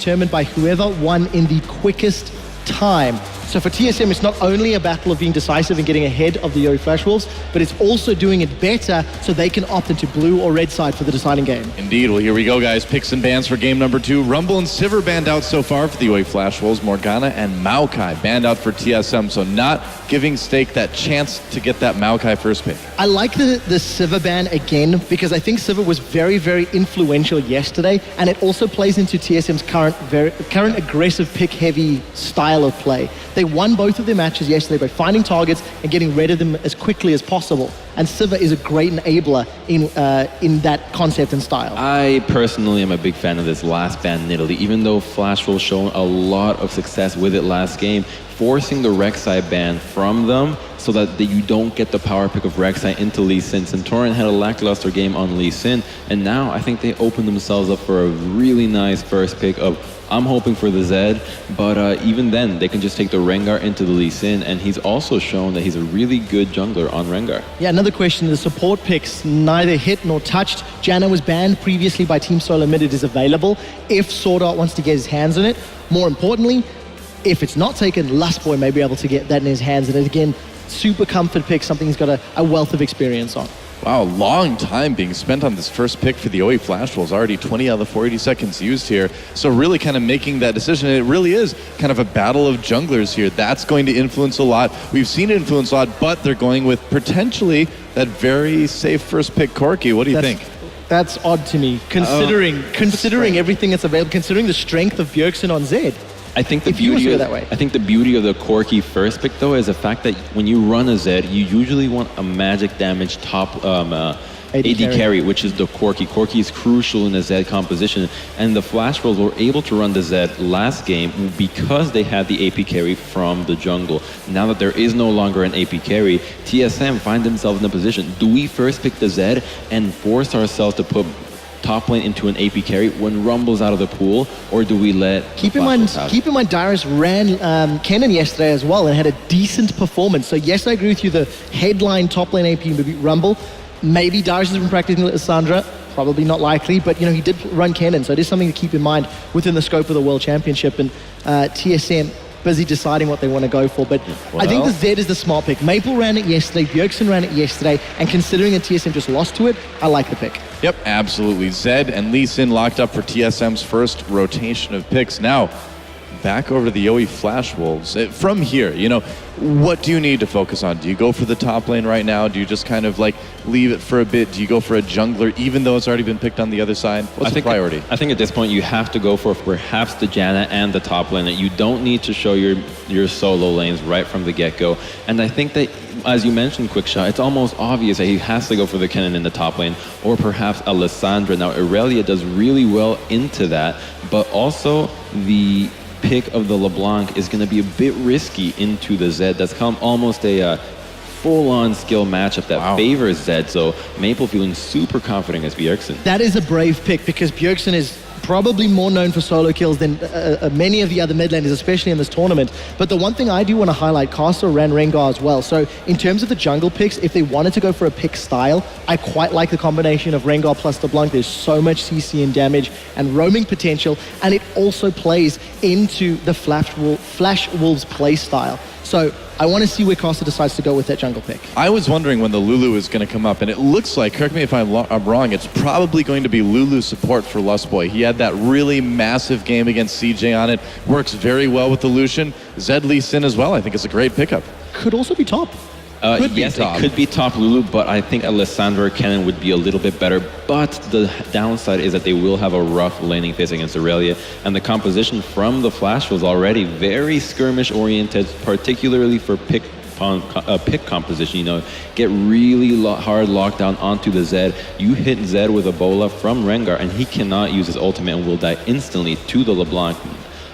determined by whoever won in the quickest time. So for TSM, it's not only a battle of being decisive and getting ahead of the Yowie Flash Wolves, but it's also doing it better so they can opt into blue or red side for the deciding game. Indeed. Well, here we go, guys. Picks and bans for game number 2. Rumble and Sivir banned out so far for the Yowie Flash Wolves. Morgana and Maokai banned out for TSM, so not giving Stake that chance to get that Maokai first pick. I like the Sivir ban again because I think Sivir was very, very influential yesterday, and it also plays into TSM's current aggressive pick-heavy style of play. They won both of their matches yesterday by finding targets and getting rid of them as quickly as possible. And Sivir is a great enabler in that concept and style. I personally am a big fan of this last ban in Italy, even though Flash will show a lot of success with it last game, forcing the Rek'Sai ban from them so that you don't get the power pick of Rek'Sai into Lee Sin. Centurion had a lackluster game on Lee Sin, and now I think they opened themselves up for a really nice first pick of, I'm hoping for the Zed, but even then, they can just take the Rengar into the Lee Sin, and he's also shown that he's a really good jungler on Rengar. Yeah, another question, the support picks neither hit nor touched. Janna was banned previously by Team Solomid. It is available if Sword Art wants to get his hands on it. More importantly, if it's not taken, Lustboy may be able to get that in his hands. And again, super comfort pick, something he's got a wealth of experience on. Wow, long time being spent on this first pick for the Yowie Flash Wolves. Already 20 out of the 40 seconds used here. So really kind of making that decision. And it really is kind of a battle of junglers here. That's going to influence a lot. We've seen it influence a lot, but they're going with potentially that very safe first pick, Corki. What do you think? That's odd to me, considering everything that's available, considering the strength of Bjergsen on Zed. I think the beauty of the Corki first pick though is the fact that when you run a Zed, you usually want a magic damage top AD carry, which is the Corki. Corki is crucial in the Zed composition, and the Flash Wolves were able to run the Zed last game because they had the AP carry from the jungle. Now that there is no longer an AP carry, TSM find themselves in a position. Do we first pick the Zed and force ourselves to put top lane into an AP carry when Rumble's out of the pool, or do we let keep in mind Darius ran Kennen yesterday as well and had a decent performance. So yes, I agree with you, the headline top lane AP would be Rumble. Maybe Darius has been practicing Lissandra, probably not likely, but you know, he did run Kennen, so it is something to keep in mind within the scope of the World Championship. And TSM busy deciding what they want to go for, but I think the Zed is the smart pick. Maple ran it yesterday, Bjergsen ran it yesterday, and considering that TSM just lost to it, I like the pick. Yep, absolutely. Zed and Lee Sin locked up for TSM's first rotation of picks. Now, back over to the Yowie Flash Wolves. From here, you know, what do you need to focus on? Do you go for the top lane right now? Do you just kind of like leave it for a bit? Do you go for a jungler even though it's already been picked on the other side? What's the priority? I think at this point you have to go for perhaps the Janna and the top lane. You don't need to show your solo lanes right from the get-go. And I think that, as you mentioned, Quickshot, it's almost obvious that he has to go for the Kennen in the top lane, or perhaps a Lissandra. Now, Irelia does really well into that, but also the pick of the LeBlanc is going to be a bit risky into the Zed. That's come almost a full-on skill matchup that favors Zed, so Maple feeling super confident as Bjergsen. That is a brave pick because Bjergsen is probably more known for solo kills than many of the other mid laners, especially in this tournament. But the one thing I do want to highlight, Castle ran Rengar as well. So in terms of the jungle picks, if they wanted to go for a pick style, I quite like the combination of Rengar plus LeBlanc. There's so much CC and damage and roaming potential, and it also plays into the Flash Wolves play style. So I want to see where Costa decides to go with that jungle pick. I was wondering when the Lulu is going to come up, and it looks like, correct me if I'm wrong, it's probably going to be Lulu support for Lustboy. He had that really massive game against CJ on it. Works very well with the Lucian. Zed Lee Sin as well. I think it's a great pickup. Could also be top. Yes, it could be top Lulu, but I think Alessandro or Kennen would be a little bit better. But the downside is that they will have a rough laning phase against Irelia, and the composition from the Flash was already very skirmish-oriented, particularly for pick composition. You know, get really hard lockdown onto the Zed. You hit Zed with a bola from Rengar, and he cannot use his ultimate and will die instantly to the LeBlanc.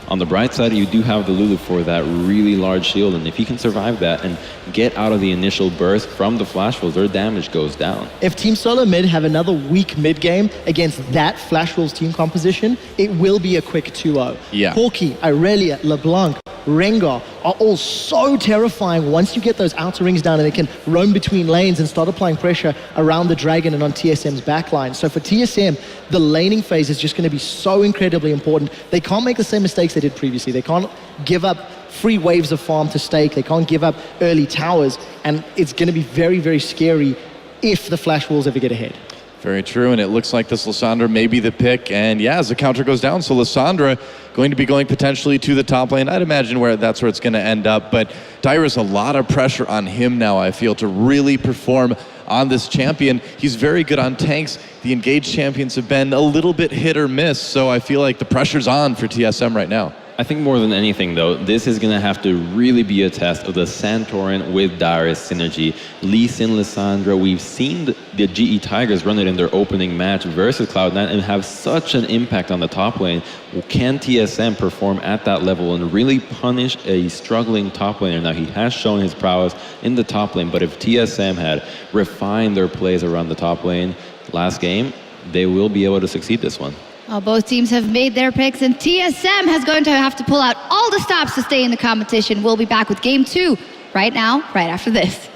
On the bright side, you do have the Lulu for that really large shield, and if he can survive that and get out of the initial burst from the Flash Wolves, their damage goes down. If Team Solomid have another weak mid game against that Flash Wolves team composition, it will be a quick 2-0. Yeah. Corki, Irelia, LeBlanc, Rengar are all so terrifying once you get those outer rings down and they can roam between lanes and start applying pressure around the Dragon and on TSM's backline. So for TSM, the laning phase is just going to be so incredibly important. They can't make the same mistakes they did previously. They can't give up free waves of farm to stake. They can't give up early towers. And it's going to be very, very scary if the Flash Wolves ever get ahead. Very true, and it looks like this Lissandra may be the pick, and yeah, as the counter goes down, so Lissandra going to be going potentially to the top lane. I'd imagine that's where it's going to end up, but Dyrus, a lot of pressure on him now, I feel, to really perform on this champion. He's very good on tanks. The engaged champions have been a little bit hit or miss, so I feel like the pressure's on for TSM right now. I think more than anything, though, this is going to have to really be a test of the Santorin with Dyrus synergy. Lee Sin, Lissandra, we've seen the GE Tigers run it in their opening match versus Cloud9 and have such an impact on the top lane. Can TSM perform at that level and really punish a struggling top laner? Now, he has shown his prowess in the top lane, but if TSM had refined their plays around the top lane last game, they will be able to succeed this one. Well, both teams have made their picks, and TSM has going to have to pull out all the stops to stay in the competition. We'll be back with Game 2 right now, right after this.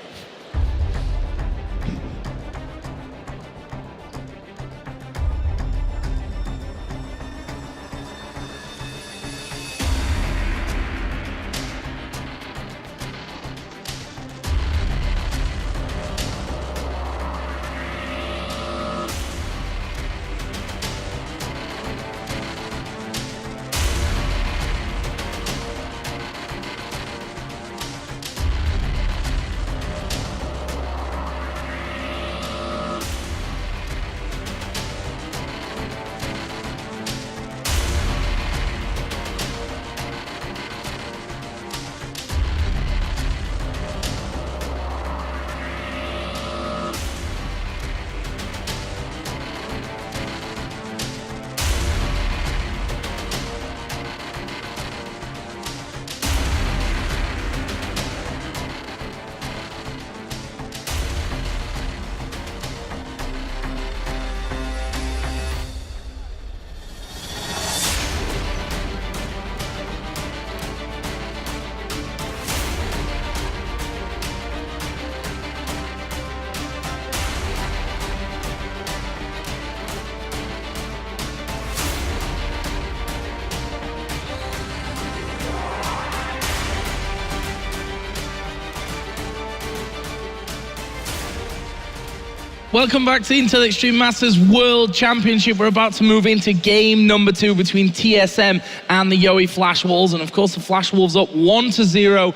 Welcome back to the Intel Extreme Masters World Championship. We're about to move into game number 2 between TSM and the Yowie Flash Wolves. And of course, the Flash Wolves up 1-0.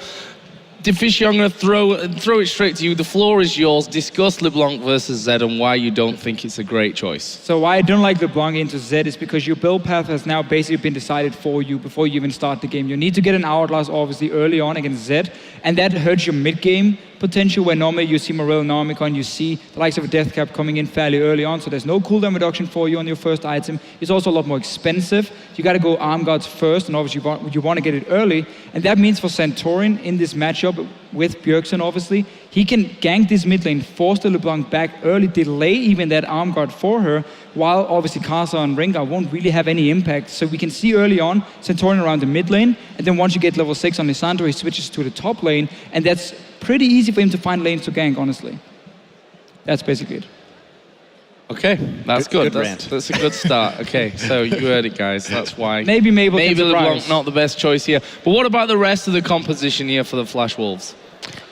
Deficio, I'm going to throw it straight to you. The floor is yours. Discuss LeBlanc versus Zed and why you don't think it's a great choice. So why I don't like LeBlanc into Zed is because your build path has now basically been decided for you before you even start the game. You need to get an Hourglass, obviously, early on against Zed, and that hurts your mid-game potential, where normally you see Morel and Normicon, you see the likes of a Deathcap coming in fairly early on, so there's no cooldown reduction for you on your first item. It's also a lot more expensive. You got to go Arm Guards first, and obviously you want to get it early, and that means for Santorin in this matchup with Bjergsen, obviously, he can gank this mid lane, force the LeBlanc back early, delay even that Arm Guard for her, while obviously Kasa and Rengar won't really have any impact. So we can see early on Santorin around the mid lane, and then once you get level 6 on Lissandra, he switches to the top lane, and that's pretty easy for him to find lanes to gank, honestly. That's basically it. Okay, that's good. That's a good start. Okay, so you heard it, guys. That's why maybe LeBlanc not the best choice here. But what about the rest of the composition here for the Flash Wolves?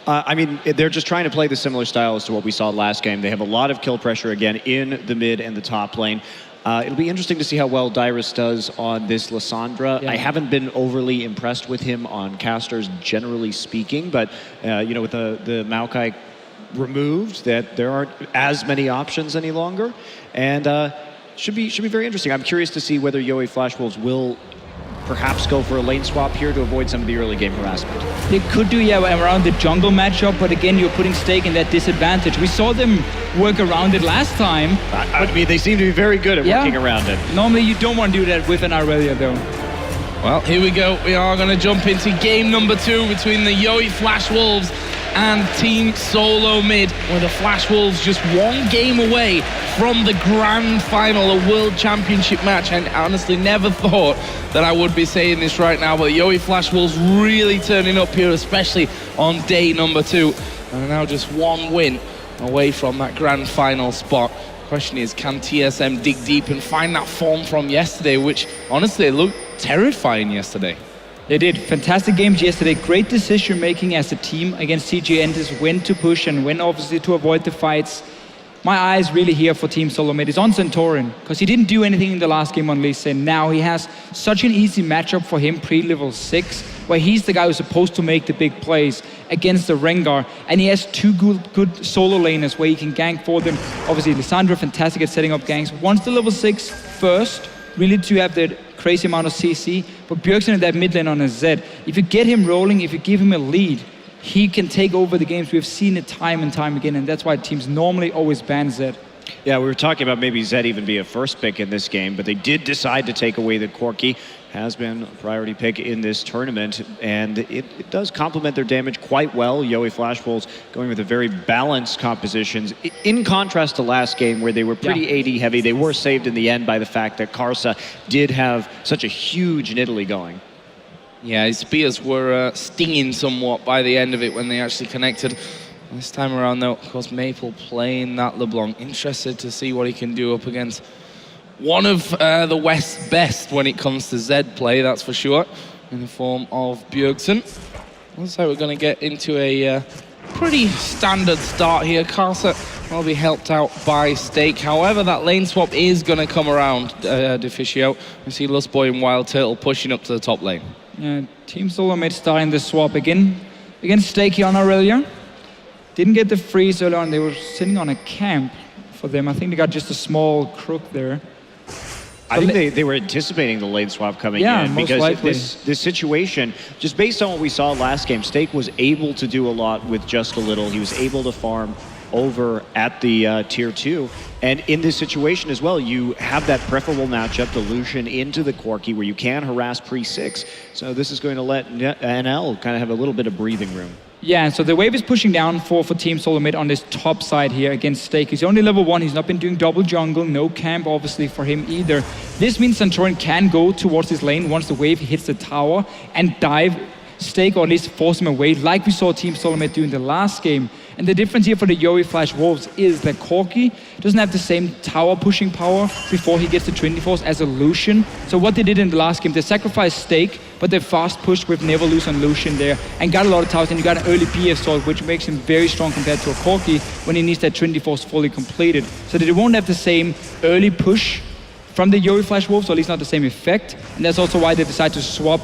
I mean, they're just trying to play the similar style as to what we saw last game. They have a lot of kill pressure again in the mid and the top lane. It'll be interesting to see how well Dyrus does on this Lissandra. Yeah. I haven't been overly impressed with him on casters, generally speaking, but you know, with the Maokai removed, that there aren't as many options any longer, and should be very interesting. I'm curious to see whether Yowie Flash Wolves will perhaps go for a lane swap here to avoid some of the early game harassment. They could do, yeah, around the jungle matchup, but again, you're putting Stake in that disadvantage. We saw them work around it last time. I mean, they seem to be very good at working around it. Normally, you don't want to do that with an Aurelia, though. Well, here we go. We are going to jump into game number 2 between the Yowie Flash Wolves and Team Solomid, where the Flash Wolves just one game away from the grand final, a World Championship match. And I honestly never thought that I would be saying this right now, but Yowie Flash Wolves really turning up here, especially on day number 2. And now just one win away from that grand final spot. Question is, can TSM dig deep and find that form from yesterday, which honestly looked terrifying yesterday? They did fantastic games yesterday. Great decision making as a team against CG Enders, when to push and when obviously to avoid the fights. My eyes really here for Team Solomid is on Santorin, because he didn't do anything in the last game on Lee Sin. Now he has such an easy matchup for him pre-level 6, where he's the guy who's supposed to make the big plays against the Rengar, and he has 2 good solo laners where he can gank for them. Obviously, Lissandra, fantastic at setting up ganks. Once the level 6 first, really to have that crazy amount of CC, but Bjergsen in that mid lane on a Zed, if you get him rolling, if you give him a lead, he can take over the games. We've seen it time and time again, and that's why teams normally always ban Zed. Yeah, we were talking about maybe Zed even be a first pick in this game, but they did decide to take away the Corki. Has been a priority pick in this tournament, and it does complement their damage quite well. Yowie Flash Wolves going with a very balanced compositions. In contrast to last game, where they were pretty AD heavy, they were saved in the end by the fact that Karsa did have such a huge Nidalee going. Yeah, his spears were stinging somewhat by the end of it when they actually connected. This time around, though, of course, Maple playing that LeBlanc. Interested to see what he can do up against one of the West's best when it comes to Zed play, that's for sure, in the form of Bjergsen. Looks like we're going to get into a pretty standard start here. Karsa will be helped out by Stake. However, that lane swap is going to come around, Deficio. We see Lustboy and Wild Turtle pushing up to the top lane. Yeah, Team Solomid starting the swap again against Stake here on Aurelia. Didn't get the freeze early on. They were sitting on a camp for them. I think they got just a small crook there. I think they were anticipating the lane swap coming in, because this situation, just based on what we saw last game, Stake was able to do a lot with just a little. He was able to farm over at the tier 2, and in this situation as well, you have that preferable matchup, the Lucian into the Corki, where you can harass pre-6. So this is going to let NL kind of have a little bit of breathing room. Yeah, so the wave is pushing down for Team Solomid on this top side here against Stake. He's only level 1, he's not been doing double jungle, no camp obviously for him either. This means Santorin can go towards his lane once the wave hits the tower and dive Stake, or at least force him away, like we saw Team Solomid do in the last game. And the difference here for the Yowie Flash Wolves is that Corki doesn't have the same tower pushing power before he gets the Trinity Force as a Lucian. So what they did in the last game, they sacrificed Stake, but they fast pushed with Never Lose on Lucian there and got a lot of towers, and you got an early BF sword, which makes him very strong compared to a Corki when he needs that Trinity Force fully completed. So they won't have the same early push from the Yowie Flash Wolves, or at least not the same effect. And that's also why they decided to swap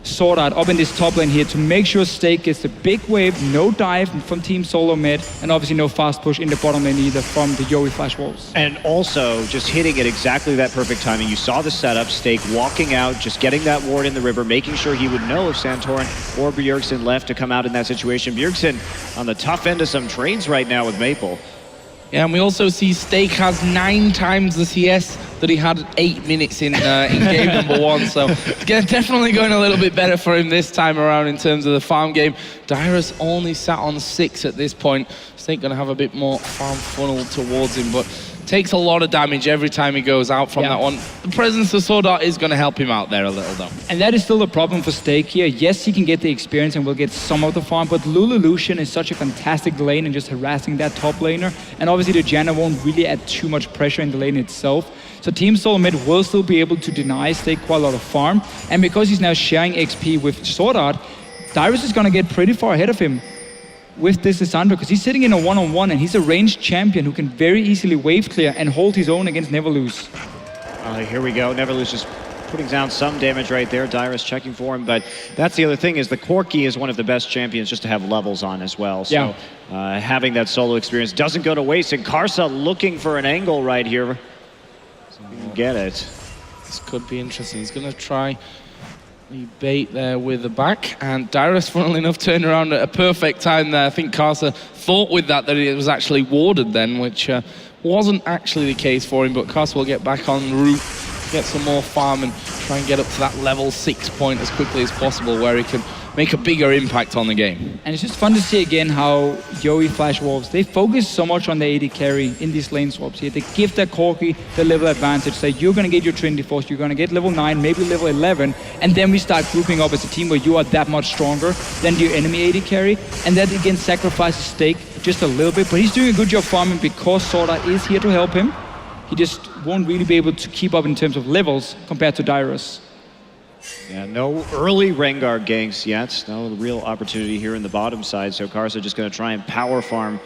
Sword Art up in this top lane here to make sure Stake gets the big wave, no dive from Team Solomid, and obviously no fast push in the bottom lane either from the Yowie Flash Wolves. And also just hitting at exactly that perfect timing. You saw the setup, Stake walking out, just getting that ward in the river, making sure he would know if Santorin or Bjergsen left to come out in that situation. Bjergsen on the tough end of some trades right now with Maple. Yeah, and we also see Stake has 9 times the CS that he had 8 minutes in game number 1. So it's definitely going a little bit better for him this time around in terms of the farm game. Dyrus only sat on 6 at this point. Stake going to have a bit more farm funnel towards him, but takes a lot of damage every time he goes out from that one. The presence of Sword Art is going to help him out there a little though. And that is still a problem for Stake here. Yes, he can get the experience and will get some of the farm, but Lulu Lucian is such a fantastic lane and just harassing that top laner. And obviously the Janna won't really add too much pressure in the lane itself. So Team Solomid will still be able to deny Stake quite a lot of farm. And because he's now sharing XP with Sword Art, Dyrus is going to get pretty far ahead of him with this Lissandra, because he's sitting in a one-on-one and he's a ranged champion who can very easily wave clear and hold his own against Never Lose. Here we go. Never Lose just putting down some damage right there. Dyrus checking for him, but that's the other thing, is the Corki is one of the best champions just to have levels on as well. So having that solo experience doesn't go to waste, and Karsa looking for an angle right here. So he can get it. This could be interesting. He's going to try the bait there with the back, and Dyrus, funnily enough, turned around at a perfect time there. I think Karsa thought with that it was actually warded then, which wasn't actually the case for him, but Karsa will get back en route, get some more farm and try and get up to that level 6 point as quickly as possible, where he can make a bigger impact on the game. And it's just fun to see again how Yowie Flash Wolves, they focus so much on the AD carry in these lane swaps here. They give their Corki the level advantage, say you're going to get your Trinity Force, you're going to get level 9, maybe level 11, and then we start grouping up as a team where you are that much stronger than your enemy AD carry, and that again sacrifices Stake just a little bit, but he's doing a good job farming because Sorda is here to help him. He just won't really be able to keep up in terms of levels compared to Dyrus. Yeah, no early Rengar ganks yet. No real opportunity here in the bottom side. So Karsa just going to try and power farm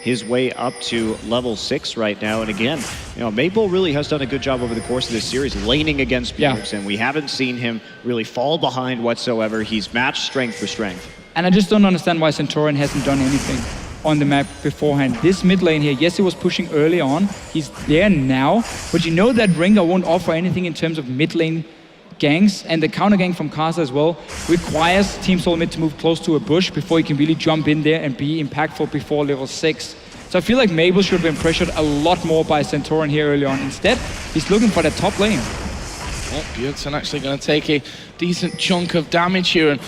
his way up to level 6 right now. And again, you know, Maple really has done a good job over the course of this series, laning against Bjergsen. We haven't seen him really fall behind whatsoever. He's matched strength for strength. And I just don't understand why Centaurion hasn't done anything on the map beforehand. This mid lane here, yes, he was pushing early on. He's there now, but you know that Rengar won't offer anything in terms of mid lane ganks, and the counter gank from Karsa as well requires Team Solomid to move close to a bush before he can really jump in there and be impactful before level 6. So I feel like Mabel should have been pressured a lot more by Centaurion here early on. Instead, he's looking for the top lane. Well, Bjergsen actually going to take a decent chunk of damage here, and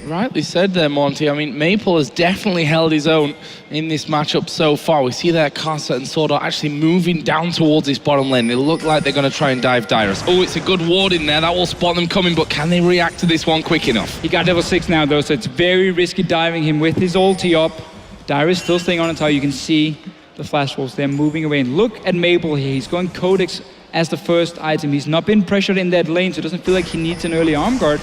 rightly said there, Monty. I mean, Maple has definitely held his own in this matchup so far. We see that Karsa and Sword are actually moving down towards this bottom lane. It look like they're going to try and dive Dyrus. Oh, it's a good ward in there. That will spot them coming, but can they react to this one quick enough? He got level 6 now, though, so it's very risky diving him with his ulti up. Dyrus still staying on the tower. You can see the Flash Wolves. They're moving away. And look at Maple here. He's going Codex as the first item. He's not been pressured in that lane, so it doesn't feel like he needs an early arm guard.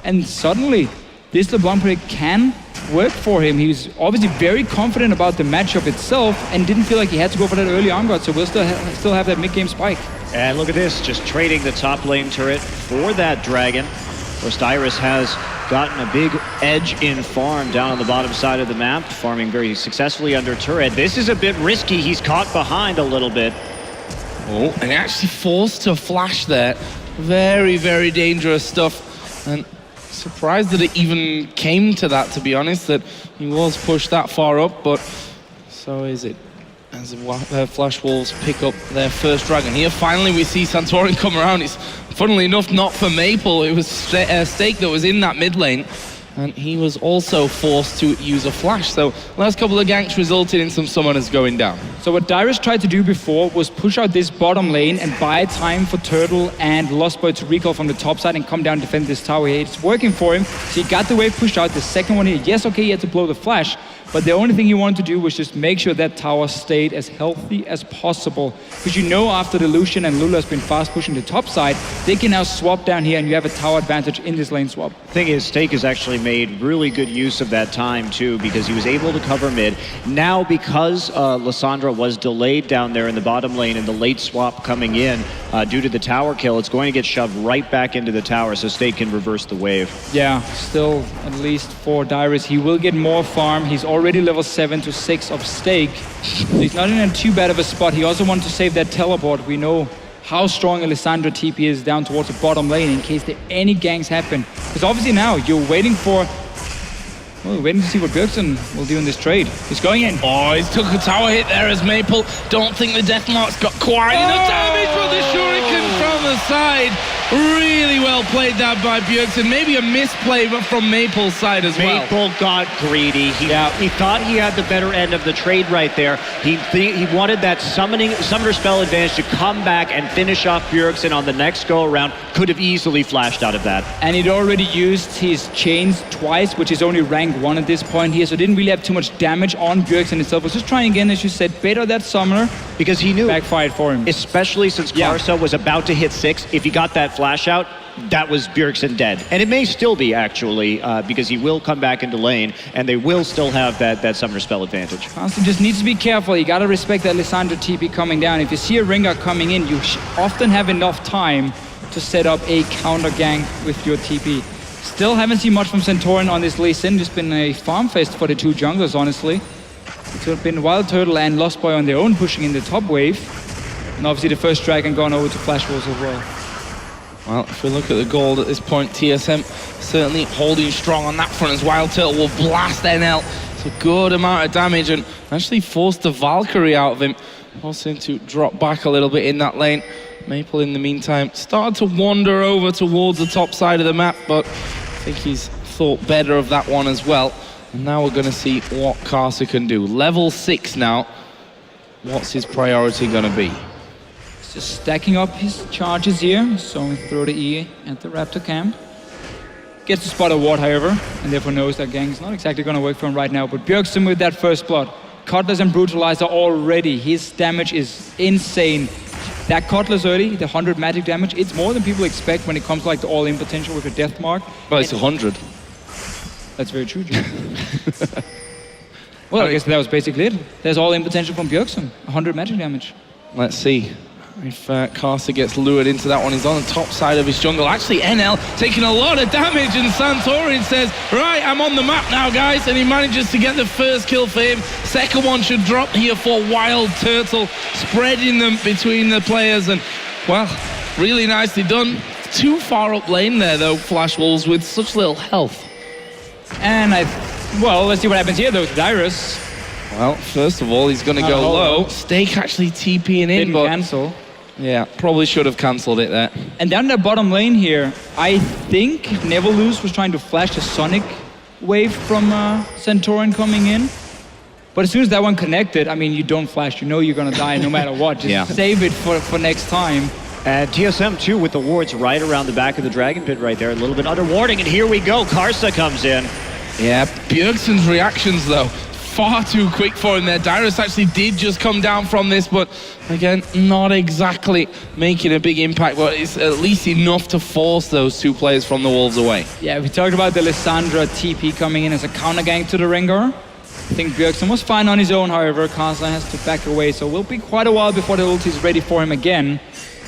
And suddenly, this LeBlanc play can work for him. He's obviously very confident about the matchup itself and didn't feel like he had to go for that early arm guard, so we'll still have that mid-game spike. And look at this, just trading the top lane turret for that dragon. Of course, Dyrus has gotten a big edge in farm down on the bottom side of the map, farming very successfully under turret. This is a bit risky. He's caught behind a little bit. Oh, and actually forced to flash there. Very, very dangerous stuff. And surprised that it even came to that, to be honest, that he was pushed that far up, but so is it. As the Flash Wolves pick up their first dragon. Here, finally, we see Centaurion come around. It's, funnily enough, not for Maple. It was Stake that was in that mid lane, and he was also forced to use a flash. So last couple of ganks resulted in some summoners going down. So what Dyrus tried to do before was push out this bottom lane and buy time for Turtle and Lost Boy to recall from the top side and come down and defend this tower here. It's working for him. So he got the wave pushed out. The second one here, yes, okay, he had to blow the flash, but the only thing he wanted to do was just make sure that tower stayed as healthy as possible. Because you know after the Lucian and Lulu has been fast pushing the top side, they can now swap down here and you have a tower advantage in this lane swap. Thing is, Stake has actually made really good use of that time too, because he was able to cover mid. Now because Lissandra was delayed down there in the bottom lane and the late swap coming in due to the tower kill, it's going to get shoved right back into the tower so Stake can reverse the wave. Yeah, still at least for Dyrus. He will get more farm. He's already level 7 to 6 of Stake. So he's not in too bad of a spot. He also wanted to save that teleport. We know how strong Alessandro TP is down towards the bottom lane in case there any ganks happen. Because obviously now you're waiting for... Well, waiting to see what Bjergsen will do in this trade. He's going in. Oh, he's took a tower hit there as Maple. Don't think the Deathmark's got quite enough damage, but the Shuriken from the side. Really well played that by Bjergsen. Maybe a misplay from Maple's side as well. Maple got greedy. He thought he had the better end of the trade right there. He wanted that summoner spell advantage to come back and finish off Bjergsen on the next go around. Could have easily flashed out of that. And he'd already used his chains twice, which is only rank 1 at this point here, so didn't really have too much damage on Bjergsen itself. Was just trying again, as you said, better that summoner. Because he knew. Backfired for him. Especially since Karsa was about to hit 6. If he got that flash out, that was Bjergsen dead. And it may still be, actually, because he will come back into lane, and they will still have that summoner spell advantage. Constantine just needs to be careful. You got to respect that Lissandra TP coming down. If you see a Rengar coming in, you often have enough time to set up a counter gank with your TP. Still haven't seen much from Centaurion on this Lee Sin. Just been a farm fest for the two junglers, honestly. It's been Wild Turtle and Lost Boy on their own pushing in the top wave. And obviously the first dragon gone over to Flash Wolves as well. Well, if we look at the gold at this point, TSM certainly holding strong on that front as Wild Turtle will blast NL. It's a good amount of damage and actually forced the Valkyrie out of him. Forced him to drop back a little bit in that lane. Maple, in the meantime, started to wander over towards the top side of the map, but I think he's thought better of that one as well. And now we're going to see what Karsa can do. Level 6 now. What's his priority going to be? He's just stacking up his charges here. So we throw the E at the Raptor camp. Gets to spot a ward, however, and therefore knows that gang is not exactly going to work for him right now. But Bjergsen with that first blood. Cutlass and Brutalizer already. His damage is insane. That Cutlass early, the 100 magic damage, it's more than people expect when it comes to like the all-in potential with a death mark. Well, it's 100. That's very true, Jim. Well, I guess that was basically it. There's all-in potential from Bjergsen, 100 magic damage. Let's see if Karsa gets lured into that one. He's on the top side of his jungle. Actually, NL taking a lot of damage, and Santorin says, right, I'm on the map now, guys, and he manages to get the first kill for him. Second one should drop here for Wild Turtle, spreading them between the players, and, well, really nicely done. Too far up lane there, though, Flash Wolves, with such little health. And well, let's see what happens here, though, Dyrus. Well, first of all, he's going to go low. Stake actually TPing in, but... cancel. Yeah, probably should have cancelled it there. And down the bottom lane here, I think Neverloose was trying to flash the Sonic wave from Santorin coming in. But as soon as that one connected, I mean, you don't flash. You know you're going to die no matter what. Just save it for next time. And TSM, too, with the wards right around the back of the Dragon Pit right there. A little bit under warding, and here we go. Karsa comes in. Yeah, Bjergsen's reactions, though, far too quick for him there. Dyrus actually did just come down from this, but again, not exactly making a big impact, but it's at least enough to force those two players from the Wolves away. Yeah, we talked about the Lissandra TP coming in as a counter gank to the Rengar. I think Bjergsen was fine on his own, however. Karsa has to back away, so it will be quite a while before the ulti is ready for him again.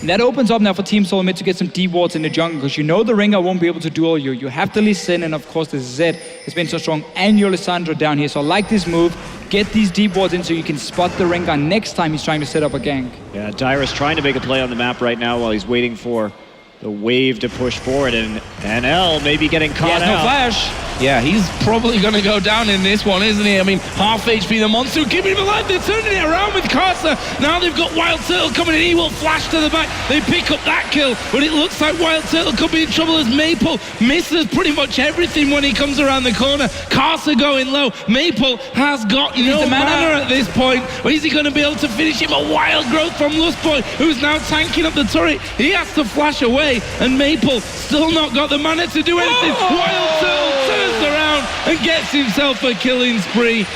And that opens up now for Team Solomid to get some deep wards in the jungle, because you know the Rengar won't be able to duel you. You have the Lee Sin, and of course the Zed has been so strong, and your Lissandra down here. So I like this move. Get these deep wards in so you can spot the Rengar next time he's trying to set up a gank. Yeah, Dyrus trying to make a play on the map right now while he's waiting for the wave to push forward, and NL maybe getting caught out. No flash. Yeah, he's probably going to go down in this one, isn't he? I mean, half HP, the Monsoon keeping him alive. They're turning it around with Karsa. Now they've got Wild Turtle coming in. He will flash to the back. They pick up that kill, but it looks like Wild Turtle could be in trouble as Maple misses pretty much everything when he comes around the corner. Karsa going low. Maple has got no mana at this point. Or is he going to be able to finish him? A wild growth from Lustboy, who's now tanking up the turret. He has to flash away, and Maple still not got the mana to do anything. Wild Turtle turns around and gets himself a killing spree.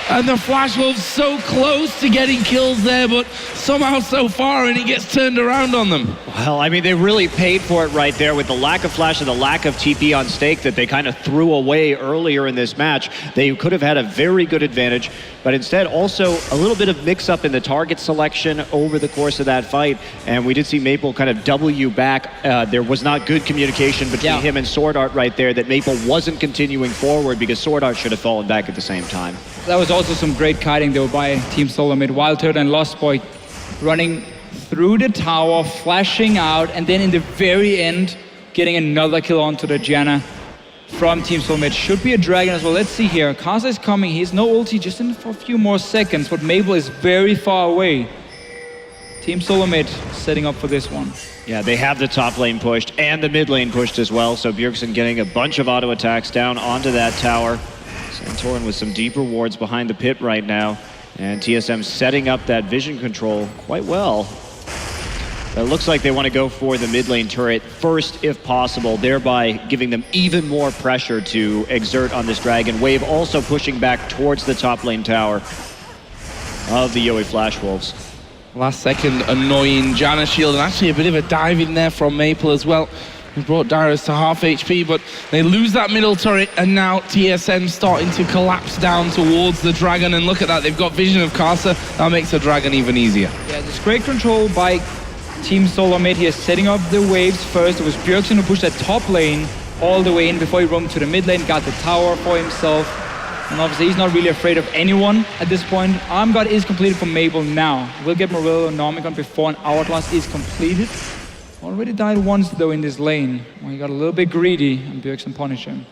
And the Flash Wolves so close to getting kills there, but somehow so far, and he gets turned around on them. Well, I mean, they really paid for it right there with the lack of flash and the lack of TP on stake that they kind of threw away earlier in this match. They could have had a very good advantage, but instead also a little bit of mix-up in the target selection over the course of that fight. And we did see Maple kind of W back. There was not good communication between him and Sword Art right there, that Maple wasn't continuing forward because Sword Art should have fallen back at the same time. That was also some great kiting though by Team Solomid. Wild Turtle and Lost Boy running through the tower, flashing out, and then in the very end, getting another kill onto the Janna from Team Solomid. Should be a dragon as well. Let's see here. Karsa is coming. He's no ulti, just in for a few more seconds, but Maple is very far away. Team Solomid setting up for this one. Yeah, they have the top lane pushed and the mid lane pushed as well, so Bjergsen getting a bunch of auto attacks down onto that tower. Santorin with some deeper wards behind the pit right now, and TSM setting up that vision control quite well. It looks like they want to go for the mid lane turret first if possible, thereby giving them even more pressure to exert on this dragon wave, also pushing back towards the top lane tower of the Yowie Flash Wolves. Last second annoying Janna shield, and actually a bit of a dive in there from Maple as well. We brought Dyrus to half HP, but they lose that middle turret, and now TSM starting to collapse down towards the dragon. And look at that, they've got vision of Karsa. That makes the dragon even easier. Yeah, there's great control by Team Solomid here, setting up the waves first. It was Bjergsen who pushed that top lane all the way in before he roamed to the mid lane, got the tower for himself. And obviously he's not really afraid of anyone at this point. Arm Guard is completed for Maple now. We'll get Morello and Normicon before an Hourglass is completed. Already died once though in this lane. Well, he got a little bit greedy and Bjergsen punished him.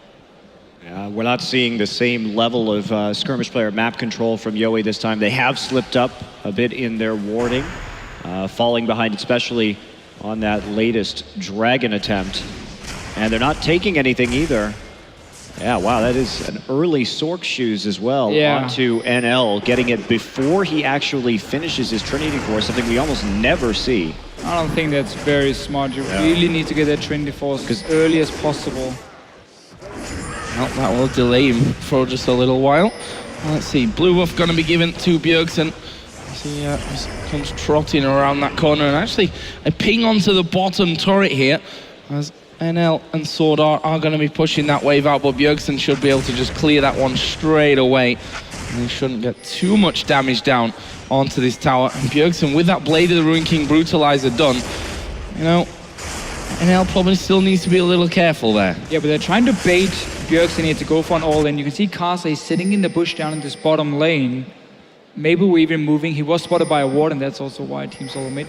Yeah, we're not seeing the same level of skirmish player map control from Yowie this time. They have slipped up a bit in their warding, falling behind especially on that latest dragon attempt. And they're not taking anything either. Yeah, wow, that is an early Sork shoes as well Yeah. onto NL, getting it before he actually finishes his Trinity Force, something we almost never see. I don't think that's very smart. You really need to get that Trinity Force as early as possible. Well, that will delay him for just a little while. Let's see, blue buff going to be given to Bjergsen. See, he comes trotting around that corner, and actually a ping onto the bottom turret here, as NL and Sword Art are going to be pushing that wave out, but Bjergsen should be able to just clear that one straight away. And he shouldn't get too much damage down onto this tower. And Bjergsen, with that Blade of the Ruin King Brutalizer done, you know, NL probably still needs to be a little careful there. Yeah, but they're trying to bait Bjergsen here to go for an all-in. You can see Karsa is sitting in the bush down in this bottom lane. Maybe we're even moving. He was spotted by a ward, and that's also why Team Solomid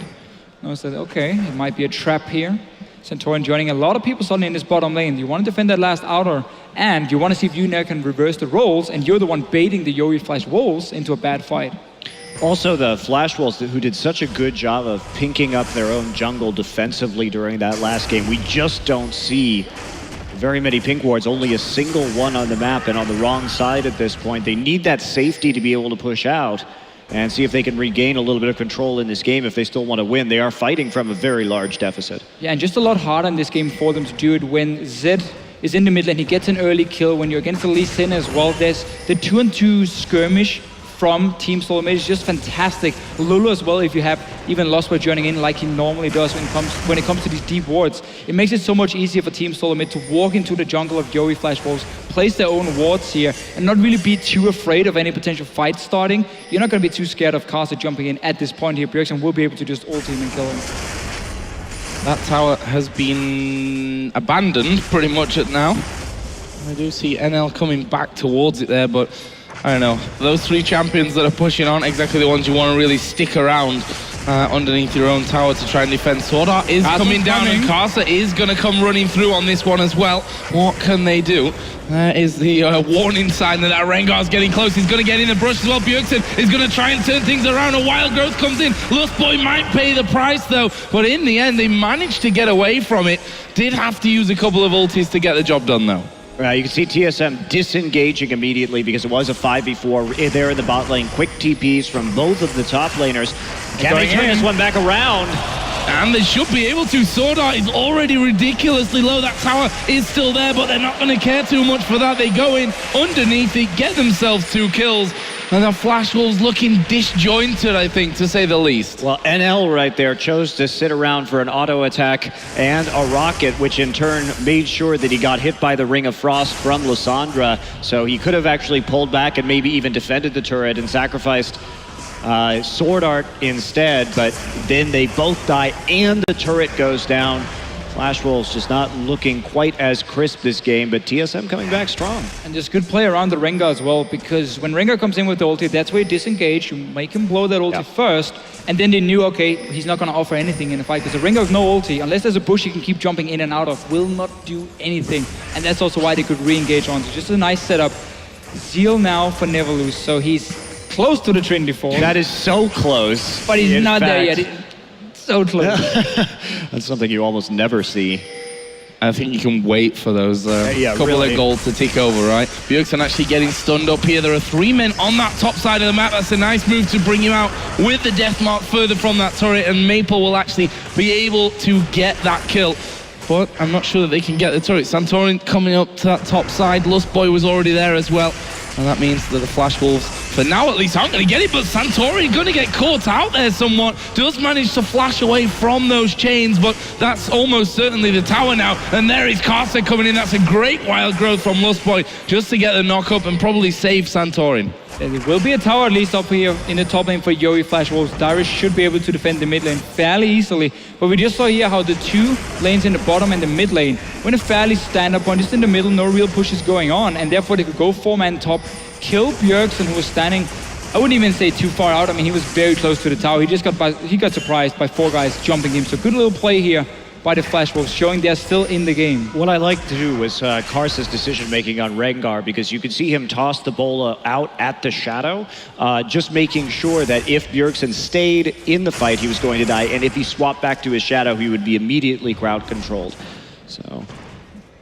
knows that, okay, it might be a trap here. Santorin joining a lot of people suddenly in this bottom lane. You want to defend that last outer, and you want to see if you now can reverse the roles, and you're the one baiting the Yowie Flash Wolves into a bad fight. Also, the Flash Wolves, who did such a good job of pinking up their own jungle defensively during that last game. We just don't see very many pink wards, only a single one on the map and on the wrong side at this point. They need that safety to be able to push out and see if they can regain a little bit of control in this game if they still want to win. They are fighting from a very large deficit. Yeah, and just a lot harder in this game for them to do it when Zed is in the mid lane. He gets an early kill. When you're against the Lee Sin as well, there's the 2-on-2 skirmish from Team Solomid is just fantastic. Lulu as well, if you have even Lost by joining in like he normally does when it comes to these deep wards. It makes it so much easier for Team Solomid to walk into the jungle of Yowie Flash Wolves, place their own wards here, and not really be too afraid of any potential fight starting. You're not going to be too scared of Karsa jumping in at this point here. Bjergsen will be able to just ult him and kill him. That tower has been abandoned pretty much at now. I do see NL coming back towards it there, but I don't know. Those three champions that are pushing aren't exactly the ones you want to really stick around underneath your own tower to try and defend. Sword Art is coming down, and Karsa is going to come running through on this one as well. What can they do? Is the warning sign that Rengar's getting close. He's going to get in the brush as well. Bjergsen is going to try and turn things around. A Wild Growth comes in. Lustboy might pay the price though, but in the end they managed to get away from it. Did have to use a couple of ultis to get the job done though. You can see TSM disengaging immediately because it was a 5v4 there in the bot lane. Quick TPs from both of the top laners. Can they turn this one back around? And they should be able to. Sword Art is already ridiculously low. That tower is still there, but they're not going to care too much for that. They go in underneath it, get themselves 2 kills. And the Flash Wolves looking disjointed, I think, to say the least. Well, NL right there chose to sit around for an auto attack and a rocket, which in turn made sure that he got hit by the Ring of Frost from Lissandra. So he could have actually pulled back and maybe even defended the turret and sacrificed Sword Art instead, but then they both die and the turret goes down. Flash Wolves just not looking quite as crisp this game, but TSM coming back strong. And just good play around the Rengar as well, because when Rengar comes in with the ulti, that's where you disengage, you make him blow that ulti first, and then they knew, okay, he's not going to offer anything in the fight, because the Rengar with no ulti, unless there's a bush he can keep jumping in and out of, will not do anything. And that's also why they could re-engage on. So just a nice setup. Zeal now for Neverlose, so he's close to the Trinity Force. That is so close. But he's not there yet. So close. That's something you almost never see. I think you can wait for those couple of goals to tick over, right? Bjergsen actually getting stunned up here. There are 3 men on that top side of the map. That's a nice move to bring him out with the death mark further from that turret, and Maple will actually be able to get that kill. But I'm not sure that they can get the turret. Santorin coming up to that top side. Lustboy was already there as well. And that means that the Flash Wolves, for now at least, aren't going to get it, but Santorin going to get caught out there somewhat. Does manage to flash away from those chains, but that's almost certainly the tower now. And there is Karsa coming in. That's a great Wild Growth from Lustboy just to get the knock up and probably save Santorin. There will be a tower at least up here in the top lane for Yowie Flash Wolves. Darius should be able to defend the mid lane fairly easily. But we just saw here how the 2 lanes in the bottom and the mid lane were in a fairly stand-up one, just in the middle, no real pushes going on. And therefore they could go 4-man top, kill Bjergsen, who was standing, I wouldn't even say too far out. I mean, he was very close to the tower. He got surprised by 4 guys jumping him. So good little play here by the Flash Wolves, showing they're still in the game. What I liked to do was Karsa's decision-making on Rengar, because you could see him toss the bola out at the shadow, just making sure that if Bjergsen stayed in the fight, he was going to die, and if he swapped back to his shadow, he would be immediately crowd-controlled. So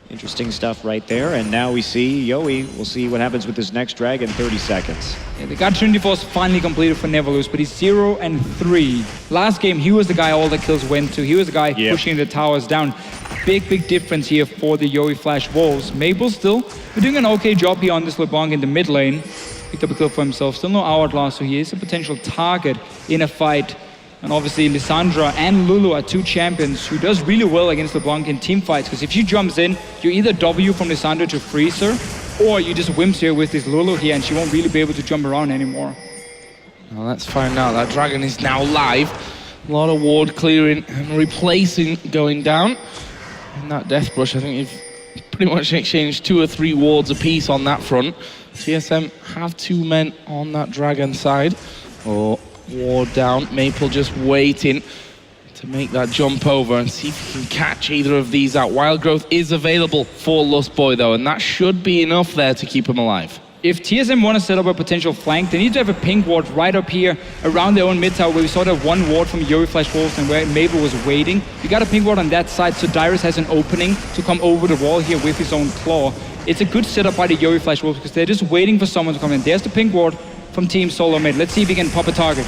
Interesting stuff right there. And now we see Yoey. We'll see what happens with this next dragon. 30 seconds. Yeah, the God Trinity Force finally completed for Neverlose, but he's 0-3. Last game, he was the guy all the kills went to. He was the guy pushing the towers down. Big difference here for the Yoey Flash Wolves. Maple still doing an okay job here on this LeBlanc in the mid lane. Picked up a kill for himself. Still no Hourglass, so he is a potential target in a fight. And obviously, Lissandra and Lulu are two champions who does really well against LeBlanc in team fights. Because if she jumps in, you either W from Lissandra to freeze her, or you just wimps her with this Lulu here, and she won't really be able to jump around anymore. Well, let's find out. That dragon is now live. A lot of ward clearing and replacing going down. And that Death Brush, I think you've pretty much exchanged 2 or 3 wards apiece on that front. TSM have 2 men on that dragon side. Ward down. Maple just waiting to make that jump over and see if he can catch either of these out. Wild Growth is available for Lust Boy though, and that should be enough there to keep him alive. If TSM want to set up a potential flank, they need to have a pink ward right up here around their own mid tower where we saw that 1 ward from Yoey Flash Wolves and where Maple was waiting. You got a pink ward on that side, so Dyrus has an opening to come over the wall here with his own claw. It's a good setup by the Yoey Flash Wolves because they're just waiting for someone to come in. There's the pink ward from Team Solomid. Let's see if he can pop a target.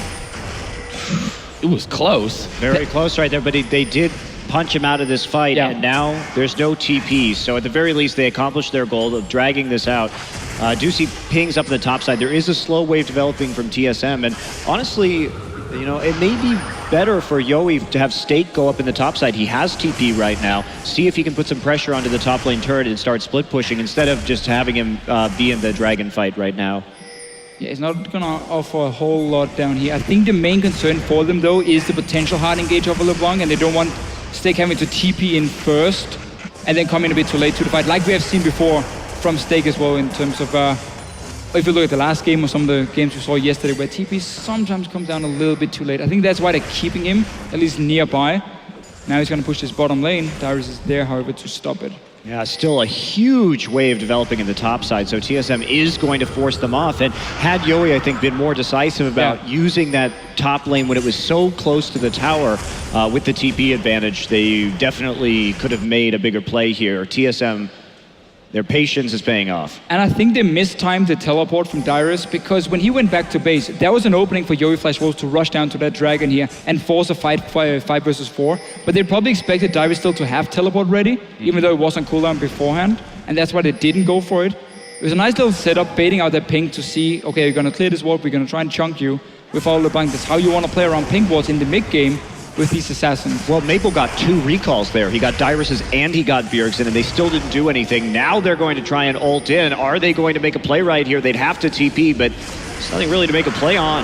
It was close. Very close right there, but they did punch him out of this fight, and now there's no TP. So at the very least, they accomplished their goal of dragging this out. Do see pings up on the top side. There is a slow wave developing from TSM, and honestly, you know, it may be better for Yoey to have State go up in the top side. He has TP right now. See if he can put some pressure onto the top lane turret and start split pushing instead of just having him be in the dragon fight right now. Yeah, it's not going to offer a whole lot down here. I think the main concern for them, though, is the potential hard engage of a LeBlanc, and they don't want Stake having to TP in first and then come in a bit too late to the fight, like we have seen before from Stake as well in terms of, if you look at the last game or some of the games we saw yesterday where TP sometimes comes down a little bit too late. I think that's why they're keeping him at least nearby. Now he's going to push this bottom lane. Dyrus is there, however, to stop it. Yeah, still a huge wave developing in the top side, so TSM is going to force them off. And had Yoey, I think, been more decisive about using that top lane when it was so close to the tower with the TP advantage, they definitely could have made a bigger play here. TSM, their patience is paying off. And I think they mistimed the teleport from Dyrus because when he went back to base, there was an opening for Yoey Flash Wolves to rush down to that dragon here and force a fight 5 versus 4. But they probably expected Dyrus still to have teleport ready, even though it was on cooldown beforehand. And that's why they didn't go for it. It was a nice little setup, baiting out that pink to see, okay, we're going to clear this ward, we're going to try and chunk you with all the LeBlanc. That's how you want to play around pink wards in the mid game with these assassins. Well, Maple got 2 recalls there. He got Dyrus's and he got Bjergsen, and they still didn't do anything. Now they're going to try and ult in. Are they going to make a play right here? They'd have to TP, but there's nothing really to make a play on.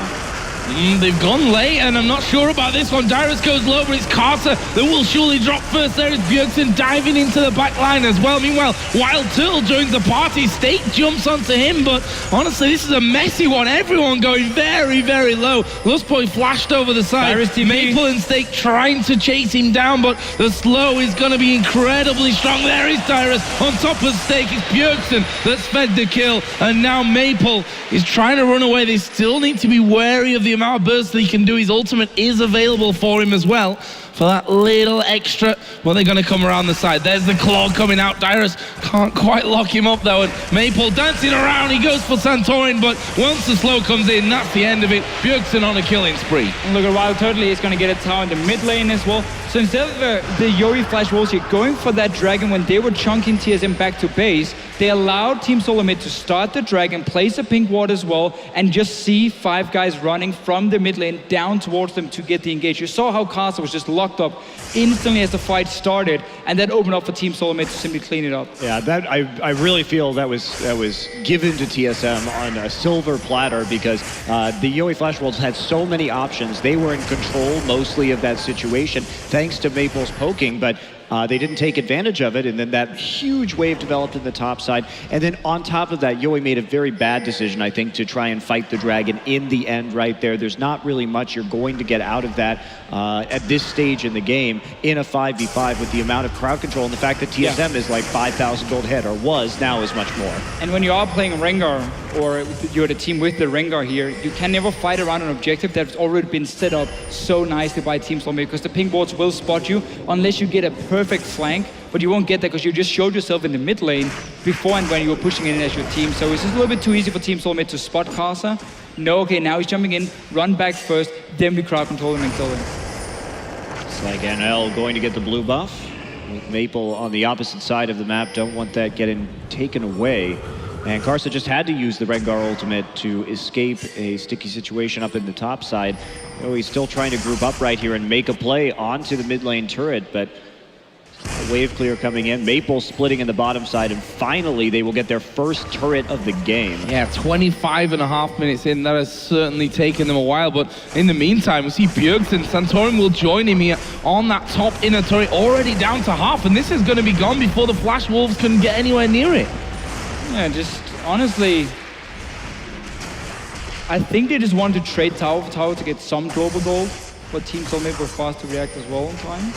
They've gone late, and I'm not sure about this one. Dyrus goes low, but it's Carter that will surely drop first. There is Bjergsen diving into the back line as well. Meanwhile, Wild Turtle joins the party. State jumps onto him, but honestly, this is a messy one. Everyone going very, very low. Lustboy flashed over the side. Maple and Stake trying to chase him down, but the slow is going to be incredibly strong. There is Dyrus on top of Stake. It's Bjergsen that's fed the kill, and now Maple is trying to run away. They still need to be wary of the amount of burst that he can do. His ultimate is available for him as well for that little extra. Well, they're going to come around the side. There's the claw coming out. Dyrus can't quite lock him up though, and Maple dancing around. He goes for Santorin, but once the slow comes in, that's the end of it. Bjergsen on a killing spree. And look at Wild Turtle, he's going to get a tower in the mid lane as well. So instead of the Yoey Flash Wolves here going for that dragon when they were chunking TSM back to base, they allowed Team Solomid to start the dragon, place a pink ward as well, and just see 5 guys running from the mid lane down towards them to get the engage. You saw how Casa was just locked up instantly as the fight started, and that opened up for Team Solomid to simply clean it up. Yeah, that I really feel that was given to TSM on a silver platter because the Yoey Flash Wolves had so many options. They were in control mostly of that situation thanks to Maple's poking, but they didn't take advantage of it, and then that huge wave developed in the top side. And then on top of that, Yoey made a very bad decision, I think, to try and fight the dragon in the end right there. There's not really much you're going to get out of that at this stage in the game in a 5v5 with the amount of crowd control and the fact that TSM is like 5,000 gold head, or was, now is much more. And when you are playing Rengar, or you're the team with the Rengar here, you can never fight around an objective that's already been set up so nicely by Team Solomid, because the pink boards will spot you unless you get a perfect flank. But but you won't get that because you just showed yourself in the mid lane before and when you were pushing in as your team. So it's just a little bit too easy for Team Solomid to spot Casa. No, okay, now he's jumping in, run back first, then we crowd control him and kill him. It's like NL going to get the blue buff. With Maple on the opposite side of the map, don't want that getting taken away. And Karsa just had to use the Rengar ultimate to escape a sticky situation up in the top side. Oh, he's still trying to group up right here and make a play onto the mid lane turret, but a wave clear coming in. Maple splitting in the bottom side, and finally they will get their first turret of the game. Yeah, 25.5 minutes in, that has certainly taken them a while, but in the meantime, we see Bjergsen. Santorin will join him here on that top inner turret, already down to half, and this is going to be gone before the Flash Wolves can get anywhere near it. Yeah, just honestly, I think they just wanted to trade tower for tower to get some global gold, but Team Solomid were fast to react as well in time.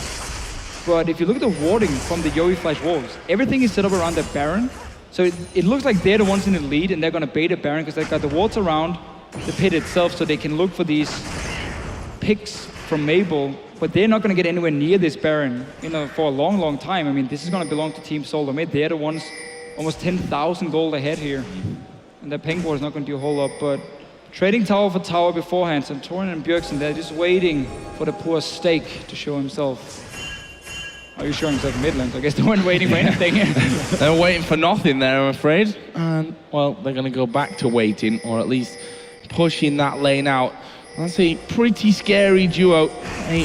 But if you look at the warding from the Yowie Flash Wolves, everything is set up around the Baron. So it looks like they're the ones in the lead and they're going to bait a Baron because they've got the wards around the pit itself so they can look for these picks from Mabel, but they're not going to get anywhere near this Baron, for a long, long time. I mean, this is going to belong to Team Solomid. They're the ones almost 10,000 gold ahead here. And the pink ward is not going to do a whole lot, but trading tower for tower beforehand, Santorin and Bjergsen, they're just waiting for the poor Stake to show himself. Are you showing himself Midlands? I guess they weren't waiting for anything. They're waiting for nothing there, I'm afraid. And, well, they're going to go back to waiting, or at least pushing that lane out. That's a pretty scary duo. A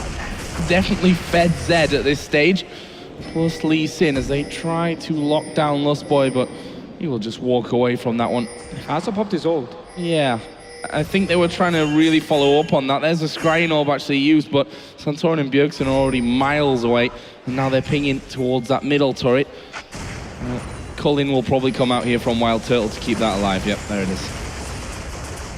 definitely fed Zed at this stage. Plus Lee Sin as they try to lock down Lustboy, but he will just walk away from that one. Asa popped his ult. Yeah, I think they were trying to really follow up on that. There's a scrying orb actually used, but Santorin and Bjergsen are already miles away, and now they're pinging towards that middle turret. Cullen will probably come out here from Wild Turtle to keep that alive. Yep, there it is.